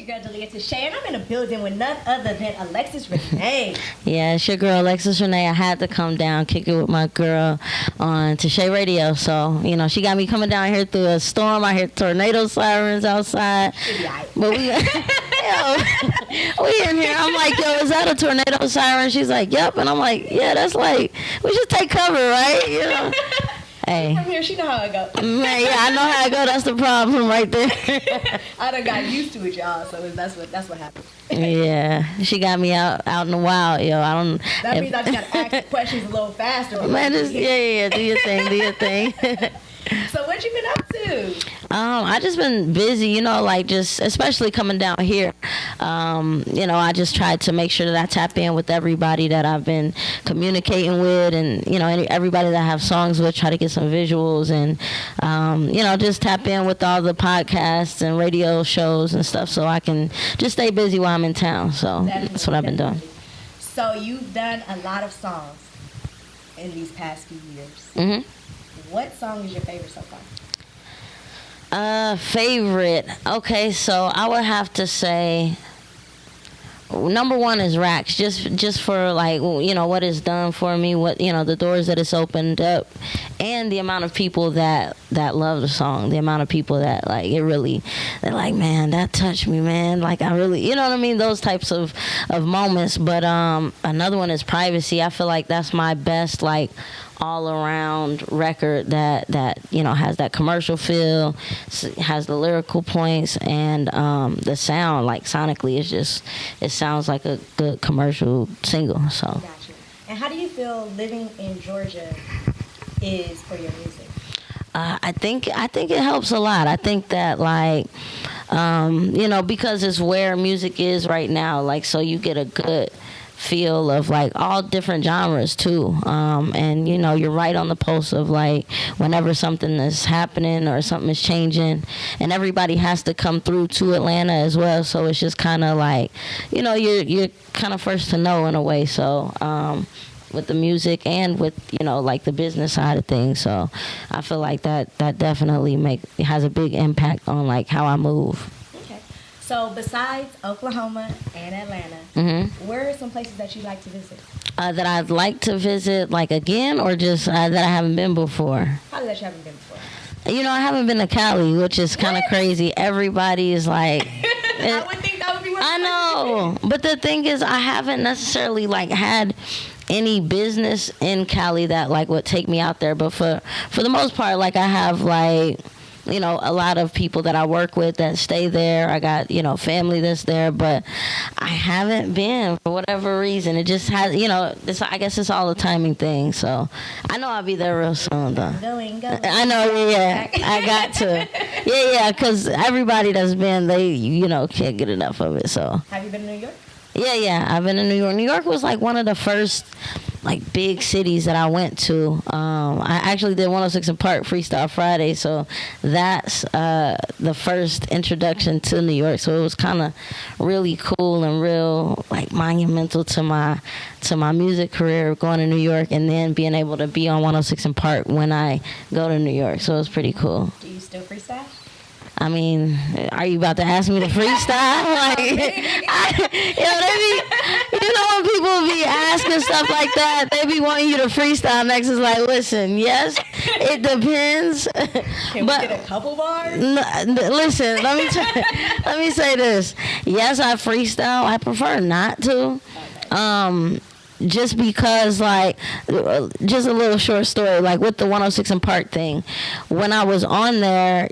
your girl Deleah Tishay, and I'm in a building with none other than Alexis Renee. Yeah, it's your girl Alexis Renee. I had to come down, kick it with my girl on Tishay Radio. So, you know, she got me coming down here through a storm. I hear tornado sirens outside. But we, we in here. I'm like, yo, is that a tornado siren? She's like, yep. And I'm like, yeah, that's like, we should take cover, right? You know. Hey. From here, she know how it go. Man, yeah, I know how it go. That's the problem right there. I done got used to it, y'all. So that's what happened. Yeah, she got me out in the wild, yo. I don't. That means I just gotta ask the questions a little faster. Man, yeah. Do your thing. So what you been up to? I just been busy, you know, like just especially coming down here. You know, I just tried to make sure that I tap in with everybody that I've been communicating with, and you know, everybody that I have songs with. Try to get some visuals, and you know, just tap in with all the podcasts and radio shows and stuff, so I can just stay busy while I'm in town. So that's what I've been doing. So you've done a lot of songs in these past few years. Mm-hmm. What song is your favorite so far? Favorite. Okay, so I would have to say number one is Racks, just for like, you know, what it's done for me, what, you know, the doors that it's opened up, and the amount of people that love the song, the amount of people that like it really, they're like, man, that touched me, man, like I really, you know what I mean, those types of moments. But another one is Privacy. I feel like that's my best like all around record that you know has that commercial feel, has the lyrical points, and the sound, like sonically, it sounds like a good commercial single. So. Gotcha. And how do you feel living in Georgia is for your music? I think it helps a lot. I think that like you know, because it's where music is right now, like, so you get a good feel of like all different genres too, and you know, you're right on the pulse of like whenever something is happening or something is changing, and everybody has to come through to Atlanta as well, so it's just kind of like, you know, you're kind of first to know in a way. So with the music and with, you know, like the business side of things, so I feel like that definitely has a big impact on like how I move. So besides Oklahoma and Atlanta, mm-hmm. where are some places that you'd like to visit? That I'd like to visit, like again, or just that I haven't been before? Probably that you haven't been before. You know, I haven't been to Cali, which is kind of crazy. Everybody is like... I would think that would be one. I know, but the thing is, I haven't necessarily like had any business in Cali that like would take me out there. But for the most part, like I have like, you know, a lot of people that I work with that stay there. I got, you know, family that's there, but I haven't been for whatever reason. It just has, you know, I guess it's all a timing thing. So I know I'll be there real soon, though. Going. I know, yeah. I got to. Yeah, because everybody that's been, they, you know, can't get enough of it. So. Have you been to New York? Yeah, I've been in New York. New York was like one of the first like big cities that I went to. I actually did 106 in Park Freestyle Friday, so that's the first introduction to New York. So it was kind of really cool and real like monumental to my music career, going to New York and then being able to be on 106 in Park when I go to New York. So it was pretty cool. Do you still freestyle? I mean, are you about to ask me to freestyle? Like, you know, when people be asking stuff like that, they be wanting you to freestyle. Next is like, listen, yes, it depends. Can we get a couple bars? Listen, let me say this. Yes, I freestyle. I prefer not to. Okay. Just because, like, just a little short story, like with the 106 in Park thing, when I was on there,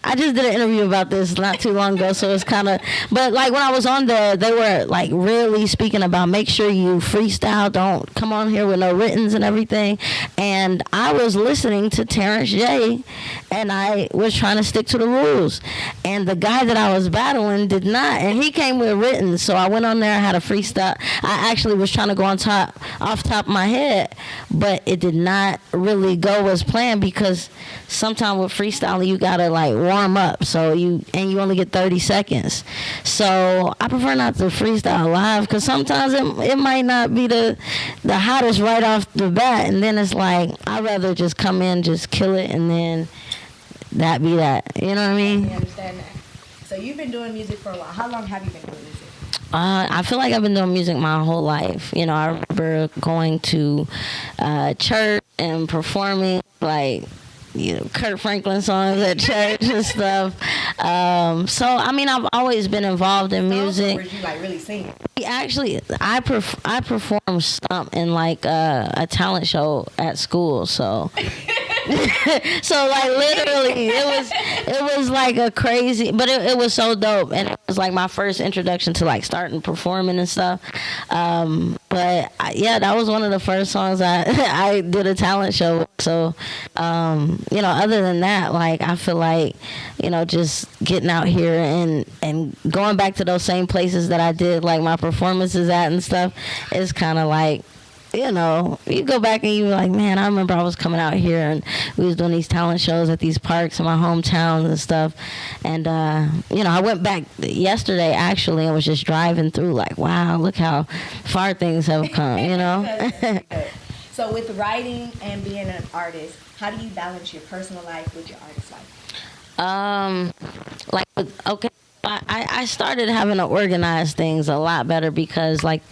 I just did an interview about this not too long ago, so it's kind of, but like when I was on there, they were like really speaking about make sure you freestyle, don't come on here with no writtens and everything. And I was listening to Terrence J, and I was trying to stick to the rules. And the guy that I was battling did not, and he came with written. So I went on there, I had a freestyle. I actually was trying to go off top of my head, but it did not really go as planned, because sometimes with freestyling you gotta like warm up, so you only get 30 seconds. So I prefer not to freestyle live, because sometimes it might not be the hottest right off the bat, and then it's like I'd rather just come in, just kill it, and then that be that. You know what I mean? I understand that. So you've been doing music for a while. How long have you been doing music? I feel like I've been doing music my whole life. You know, I remember going to church and performing like, you know, Kurt Franklin songs at church and stuff. So I mean, I've always been involved in music. Or were you like really singing? Actually, I performed stump in like a talent show at school. So. So like literally it was like a crazy, but it was so dope, and it was like my first introduction to like starting performing and stuff. But yeah, that was one of the first songs I did a talent show with. So you know, other than that, like I feel like, you know, just getting out here and going back to those same places that I did like my performances at and stuff is kind of like, you know, you go back and you're like, man, I remember I was coming out here and we was doing these talent shows at these parks in my hometown and stuff. And, you know, I went back yesterday actually and was just driving through like, wow, look how far things have come, you know? So with writing and being an artist, how do you balance your personal life with your artist life? Okay. I started having to organize things a lot better because, like,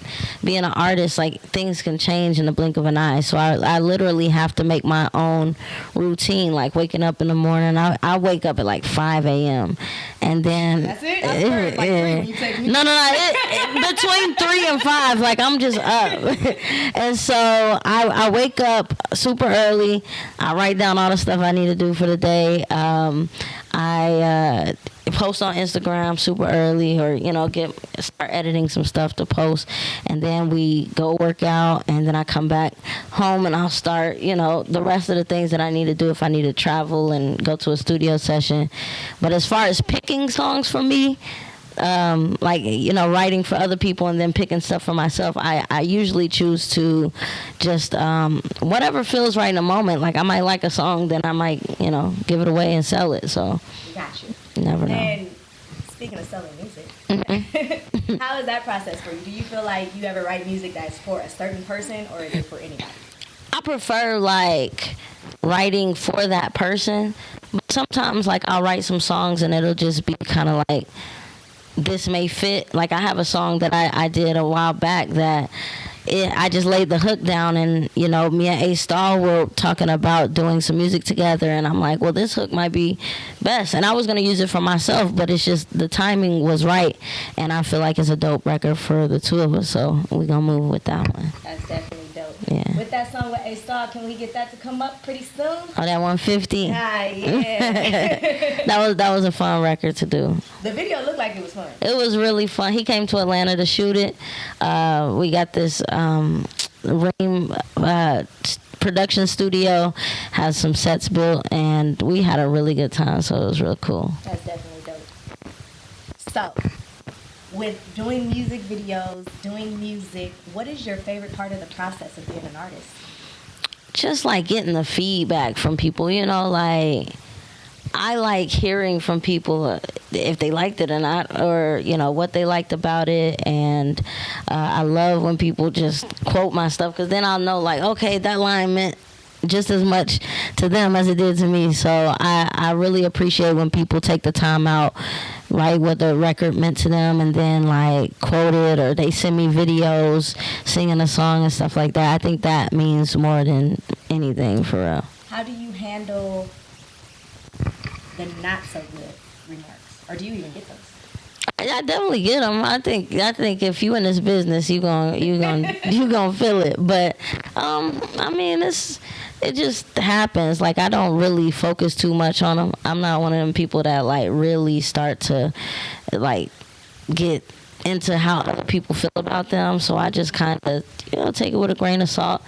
being an artist, like, things can change in the blink of an eye. So I literally have to make my own routine, like waking up in the morning. I wake up at like 5 a.m. and then that's it. That's like 3 when you take me. No, between 3 and 5, like I'm just up. And so I wake up super early. I write down all the stuff I need to do for the day. I post on Instagram super early, or you know, start editing some stuff to post, and then we go work out, and then I come back home and I'll start, you know, the rest of the things that I need to do if I need to travel and go to a studio session. But as far as picking songs for me, like, you know, writing for other people and then picking stuff for myself, I usually choose to just whatever feels right in the moment. Like I might like a song, then I might, you know, give it away and sell it. So got you. You never know. And speaking of selling music, how is that process for you? Do you feel like you ever write music that's for a certain person, or is it for anybody? I prefer like writing for that person, but sometimes like I'll write some songs and it'll just be kind of like, this may fit. Like I have a song that I did a while back that I just laid the hook down, and you know, me and A Star were talking about doing some music together, and I'm like, well, this hook might be best, and I was gonna use it for myself, but it's just the timing was right, and I feel like it's a dope record for the two of us, so we're gonna move with that one. That's definitely dope. Yeah. With that song with A Star, can we get that to come up pretty soon? Oh, that 150. Ah, yeah. that was a fun record to do. The video looked like it was fun. It was really fun. He came to Atlanta to shoot it. We got this Ream production studio, has some sets built, and we had a really good time, so it was real cool. That's definitely dope. So, with doing music videos, doing music, what is your favorite part of the process of being an artist? Just like getting the feedback from people, you know, like I like hearing from people if they liked it or not, or you know, what they liked about it. And I love when people just quote my stuff, because then I'll know like, okay, that line meant just as much to them as it did to me. So I really appreciate when people take the time out, write what the record meant to them, and then like quote it, or they send me videos singing a song and stuff like that. I think that means more than anything, for real. How do you handle the not so good remarks, or do you even get those? I definitely get them. I think if you in this business, you gonna feel it. But I mean, it just happens. Like I don't really focus too much on them. I'm not one of them people that like really start to like get into how other people feel about them. So I just kind of, you know, take it with a grain of salt,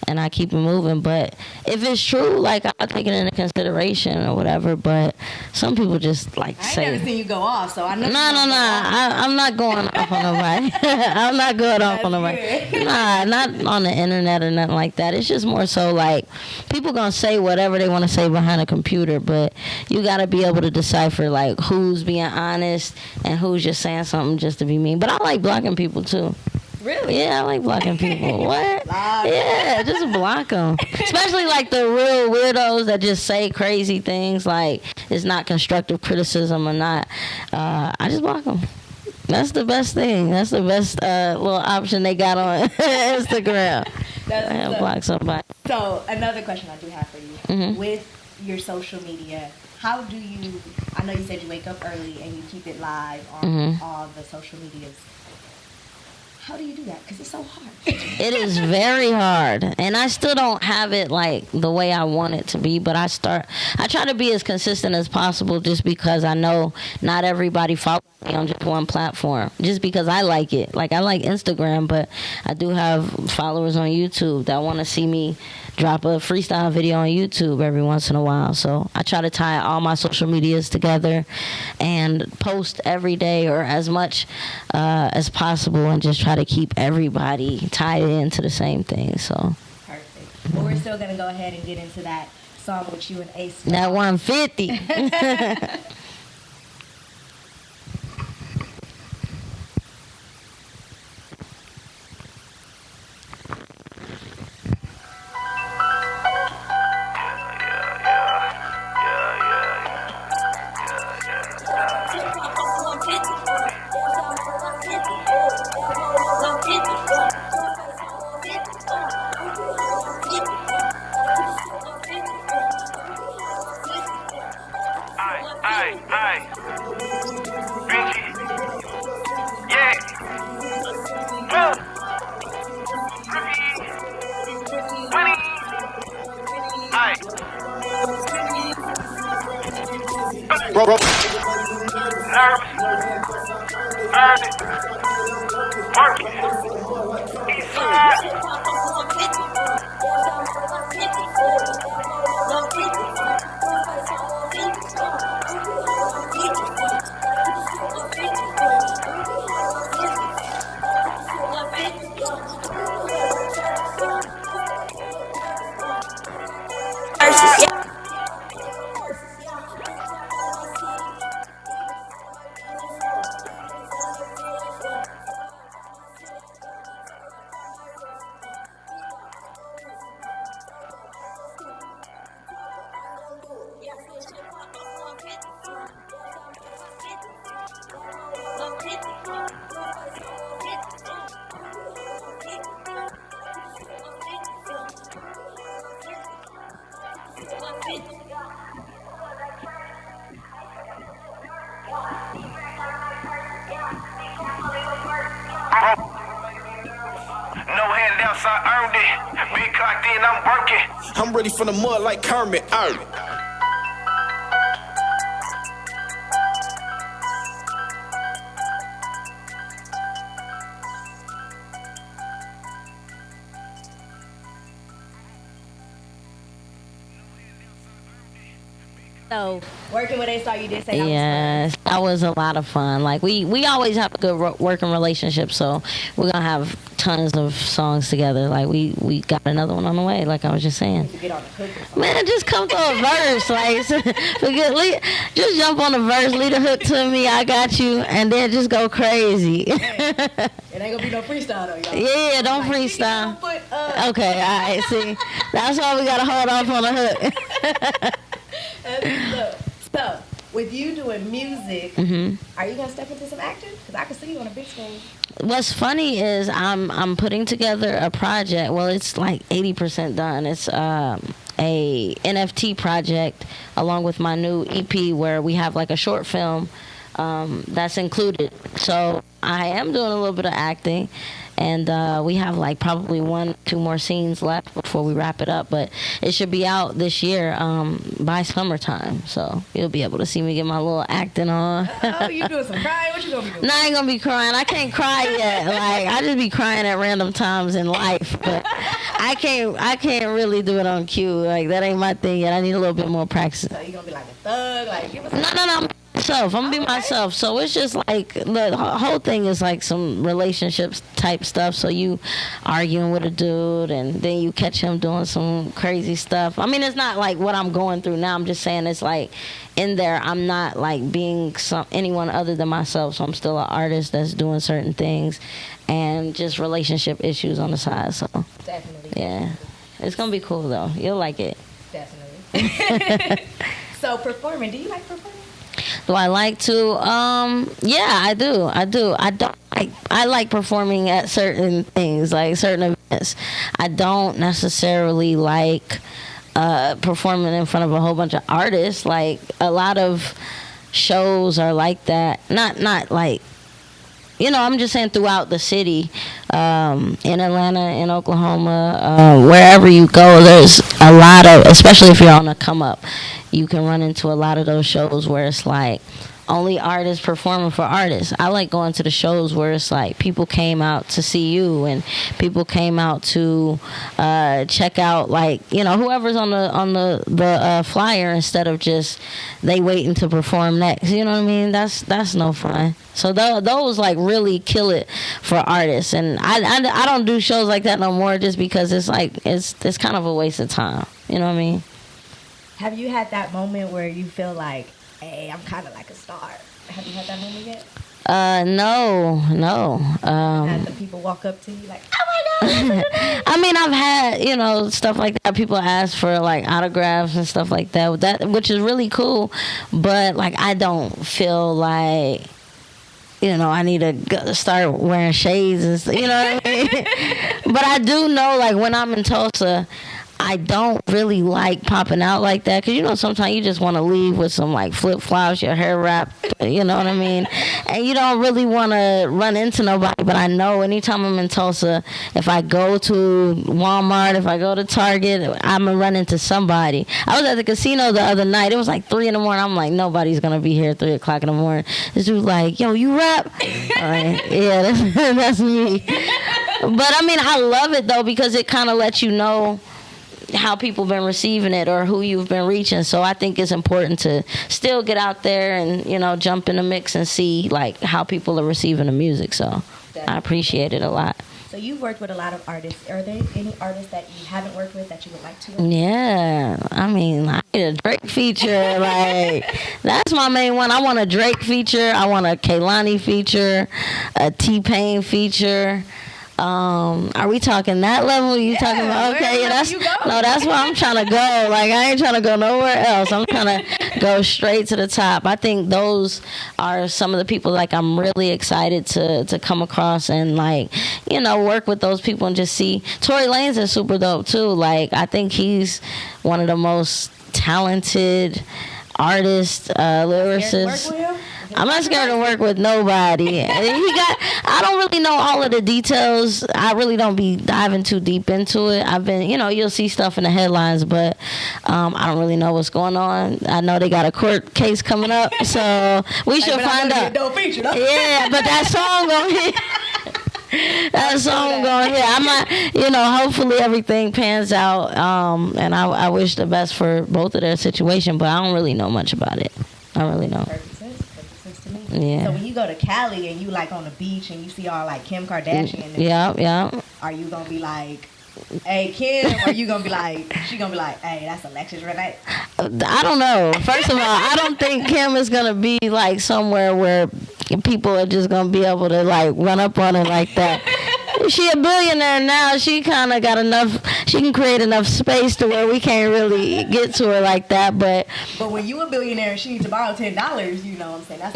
and I keep it moving. But if it's true, like I'll take it into consideration or whatever. But some people just like say, I never seen you go off, so I know. No. I'm not going off on nobody. I'm not going off on nobody. Nah, not on the internet or nothing like that. It's just more so like people gonna say whatever they want to say behind a computer, but you gotta be able to decipher like who's being honest and who's just saying something just to be mean. But I like blocking people too. Really? Yeah, I like blocking people. What? Yeah, just block them. Especially like the real weirdos that just say crazy things like it's not constructive criticism or not. I just block them. That's the best thing. That's the best little option they got on Instagram. That's block somebody. So another question I do have for you. Mm-hmm. With your social media, how do you, I know you said you wake up early and you keep it live on Mm-hmm. all the social medias. How do you do that? Because it's so hard. It is very hard, and I still don't have it like the way I want it to be, but I try to be as consistent as possible just because I know not everybody follows me on just one platform, just because I like it. Like, I like Instagram, but I do have followers on YouTube that want to see me drop a freestyle video on YouTube every once in a while. So I try to tie all my social medias together and post every day or as much as possible, and just try to keep everybody tied into the same thing. So Perfect. Well, we're still going to go ahead and get into that song with you and Ace. that 150. I earned it. Big clocked in, I'm working. I'm ready from the mud like Kermit. So, working with A-Star, you did say that Yes, that was a lot of fun. Like, we always have a good working relationship, so we're going to have tons of songs together. Like, we got another one on the way, like I was just saying. to get on the hook or something. Man, just come to a verse. Like, just jump on the verse, lead a hook to me, I got you, and then just go crazy. It ain't gonna be no freestyle though, y'all. Yeah, don't Like, freestyle. Okay, all right, see. That's why we got to hold off on the hook. So, with you doing music, are you gonna step into some acting? Because I can see you on a big screen. What's funny is I'm putting together a project. Well, it's like 80% done. It's a NFT project along with my new EP where we have like a short film that's included. So I am doing a little bit of acting. And we have like probably 1-2 more scenes left before we wrap it up. But it should be out this year by summertime. So you'll be able to see me get my little acting on. Oh, you doing some crying? What you gonna be doing? No, I ain't gonna be crying. I can't cry yet. Like, I just be crying at random times in life. But I can't really do it on cue. Like, that ain't my thing yet. I need a little bit more practice. So you gonna be like a thug? Like, give us No. myself. I'm gonna be myself. So it's just like the whole thing is like some relationships type stuff. So you arguing with a dude, and then you catch him doing some crazy stuff. I mean, it's not like what I'm going through now. I'm just saying it's like in there. I'm not like being anyone other than myself. So I'm still an artist that's doing certain things, and just relationship issues on the side. So Definitely. yeah, it's gonna be cool though. You'll like it. Definitely. So performing, do you like performing? Do I like to? Yeah, I do. I don't like. I like performing at certain things, like certain events. I don't necessarily like performing in front of a whole bunch of artists. Like a lot of shows are like that. Not like. I'm just saying throughout the city, in Atlanta, in Oklahoma, wherever you go, there's a lot of, especially if you're on a come up, you can run into a lot of those shows where it's like only artists performing for artists. I like going to the shows where it's like people came out to see you, and people came out to check out, like, whoever's on the flyer, instead of just they waiting to perform next. You know what I mean? That's no fun. So those like really kill it for artists, and I don't do shows like that no more, just because it's like it's kind of a waste of time. You know what I mean? Have you had that moment where you feel like, hey, I'm kind of like a star? Have you had that moment yet? No. Had the people walk up to you like, oh my God. I mean, I've had, stuff like that. People ask for like autographs and stuff like that, which is really cool. But like, I don't feel like, I need to start wearing shades and stuff, you know what I mean? But I do know, like, when I'm in Tulsa, I don't really like popping out like that, because sometimes you just want to leave with some like flip flops, your hair wrapped, you know what I mean, and you don't really want to run into nobody. But I know anytime I'm in Tulsa, if I go to Walmart, if I go to Target, I'm gonna run into somebody. I was at the casino the other night. It was like 3 a.m. I'm like, nobody's gonna be here at 3 o'clock in the morning. This dude's like, yo, you rap? Yeah, that's me. But I mean, I love it though, because it kind of lets you know how people been receiving it or who you've been reaching. So I think it's important to still get out there and jump in the mix and see like how people are receiving the music. So I appreciate it a lot. So you've worked with a lot of artists. Are there any artists that you haven't worked with that you would like to work with? Yeah, I mean, I need a Drake feature. Like, that's my main one. I want a Drake feature. I want a Kehlani feature, a T-Pain feature. Are we talking that level? You talking about, okay, yeah, that's where I'm trying to go. Like, I ain't trying to go nowhere else. I'm trying to go straight to the top. I think those are some of the people like I'm really excited to come across and like, work with those people and just see. Tory Lanez is super dope too. Like, I think he's one of the most talented artists, lyricists. I'm not scared to work with nobody. I don't really know all of the details. I really don't be diving too deep into it. I've been, you'll see stuff in the headlines, but I don't really know what's going on. I know they got a court case coming up, so we should find out. Yeah, but that song gonna hit. That song going here. I might, hopefully everything pans out. And I wish the best for both of their situation, but I don't really know much about it. I really know. Perfect sense to me. Yeah. So when you go to Cali and you like on the beach and you see all like Kim Kardashian, and yeah. Are you gonna be like, hey Kim? Or you gonna be like, she gonna be like, hey, that's Alexis Renee? I don't know. First of all, I don't think Kim is gonna be like somewhere where people are just gonna be able to like run up on her like that. She a billionaire now. She kind of got enough. She can create enough space to where we can't really get to her like that. But when you a billionaire, she needs to borrow $10. You know what I'm saying? That's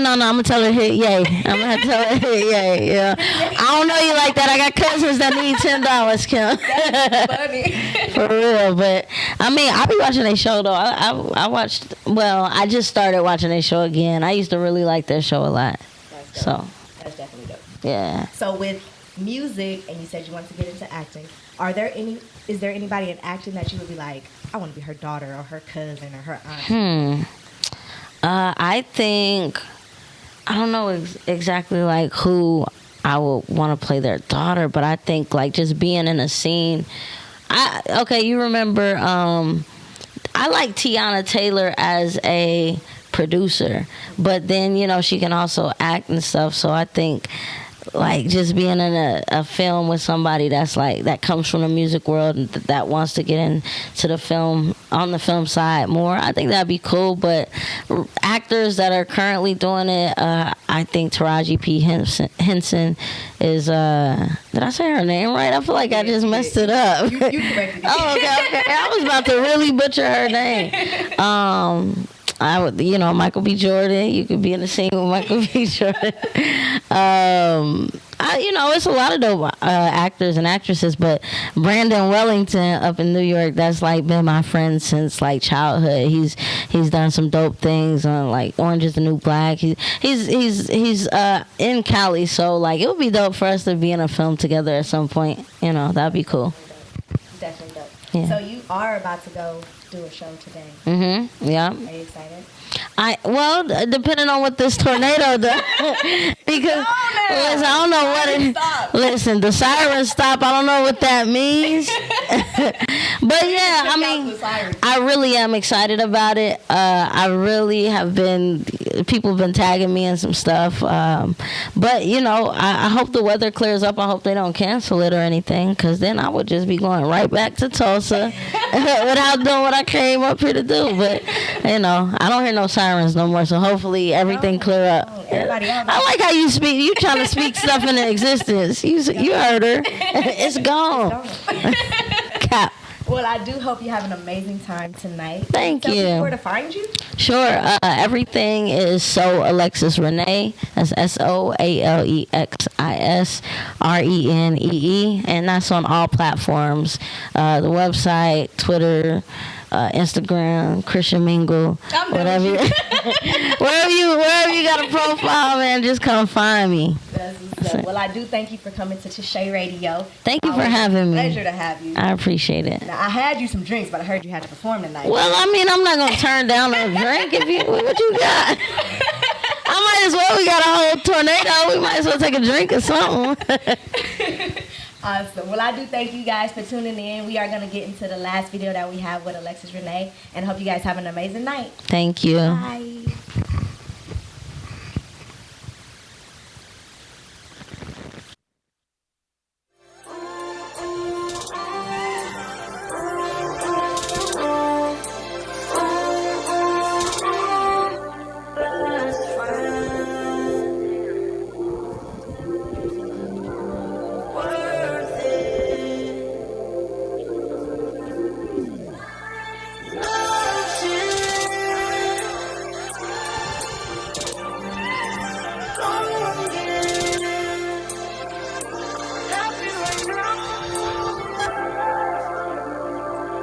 no. I'm gonna tell her hit yay. I'm gonna tell her hit yay. Yeah. I don't know you like that. I got cousins that need $10, Kim. That's funny. For real. But I mean, I be watching their show though. I watched. Well, I just started watching their show again. I used to really like their show a lot. That's dope. So that's definitely dope. Yeah. So with music, and you said you wanted to get into acting, is there anybody in acting that you would be like, I want to be her daughter or her cousin or her aunt? I think, I don't know exactly like who I would want to play their daughter, but I think like just being in a scene. You remember, I like Tiana Taylor as a producer. But then, you know, she can also act and stuff. So I think like just being in a film with somebody that's like that comes from the music world and that wants to get into the film on the film side more, I think that'd be cool. But actors that are currently doing it, I think Taraji P. Henson is did I say her name right? I feel like I just messed it up. You corrected it. Oh, okay. I was about to really butcher her name. I would, you know, Michael B. Jordan. You could be in the scene with Michael B. Jordan. You know, it's a lot of dope actors and actresses, but Brandon Wellington up in New York, that's like been my friend since like childhood. He's done some dope things on like Orange Is the New Black. He's in Cali, so like it would be dope for us to be in a film together at some point. You know, that'd be cool. Definitely dope. Yeah. So you are about to go do a show today. Yeah. Are you excited? Well, depending on what this tornado does, because listen, I don't know what it. Listen, the sirens stop. I don't know what that means, but yeah, I mean, I really am excited about it. I really have been. People have been tagging me in some stuff, but you know, I hope the weather clears up. I hope they don't cancel it or anything, because then I would just be going right back to Tulsa without doing what I came up here to do. But you know, I don't hear no sirens no more, so hopefully everything clear up. I like how you speak. You trying to speak stuff into existence. You heard her. It's gone. Cap. Well, I do hope you have an amazing time tonight. Thank you. Tell people where to find you. Sure. Everything is So Alexis Renee. That's SOALEXISRENEE, and that's on all platforms. The website, Twitter, Instagram, Christian Mingle, whatever. wherever you got a profile, man, just come find me. Well, I do thank you for coming to Tishay Radio. Thank you for having me. Pleasure to have you. I appreciate it. Now, I had you some drinks, but I heard you had to perform tonight. Well, I mean, I'm not gonna turn down a drink if you what you got. I might as well. We got a whole tornado. We might as well take a drink or something. Awesome. Well, I do thank you guys for tuning in. We are going to get into the last video that we have with Alexis Renee, and hope you guys have an amazing night. Thank you. Bye.